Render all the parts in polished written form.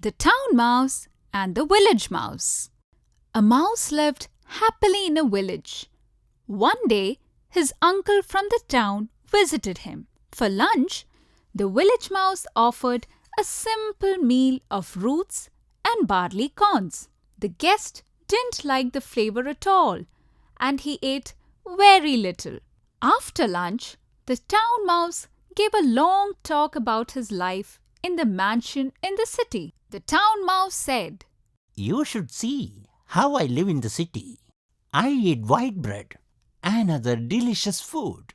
The Town Mouse and the Village Mouse. A mouse lived happily in a village. One day, his uncle from the town visited him. For lunch, the village mouse offered a simple meal of roots and barley corns. The guest didn't like the flavor at all, and he ate very little. After lunch, the town mouse gave a long talk about his life in the mansion in the city. The town mouse said, "You should see how I live in the city. I eat white bread and other delicious food.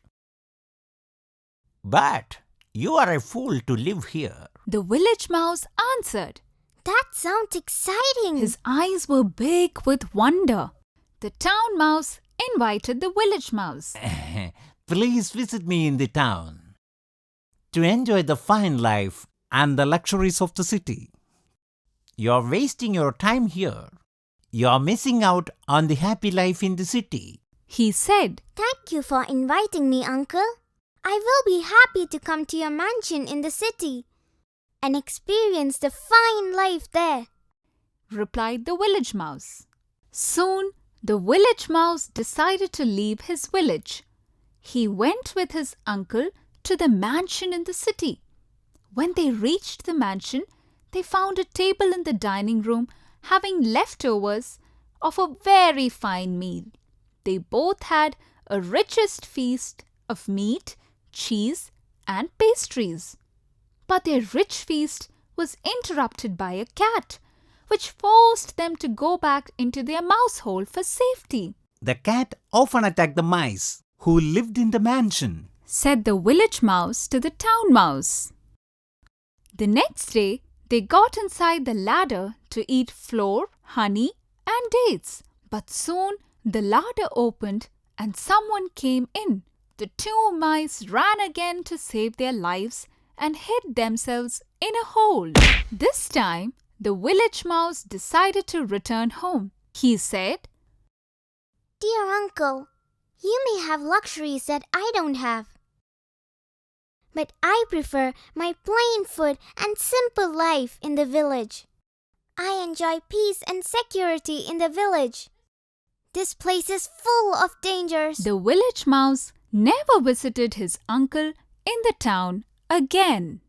But you are a fool to live here." The village mouse answered. That sounds exciting. His eyes were big with wonder. The town mouse invited the village mouse. Please visit me in the town to enjoy the fine life and the luxuries of the city. You're wasting your time here. You're missing out on the happy life in the city, He said. Thank you for inviting me, Uncle. I will be happy to come to your mansion in the city and experience the fine life there, replied the village mouse. Soon, the village mouse decided to leave his village. He went with his uncle to the mansion in the city. When they reached the mansion, they found a table in the dining room having leftovers of a very fine meal. They both had a richest feast of meat, cheese, and pastries. But their rich feast was interrupted by a cat, which forced them to go back into their mouse hole for safety, The cat often attacked the mice who lived in the mansion, said the village mouse to the town mouse. The next day, they got inside the larder to eat flour, honey, and dates. But soon the larder opened and someone came in. The two mice ran again to save their lives and hid themselves in a hole. This time, the village mouse decided to return home. He said, Dear Uncle, you may have luxuries that I don't have. But I prefer my plain food and simple life in the village. I enjoy peace and security in the village. This place is full of dangers. The village mouse never visited his uncle in the town again.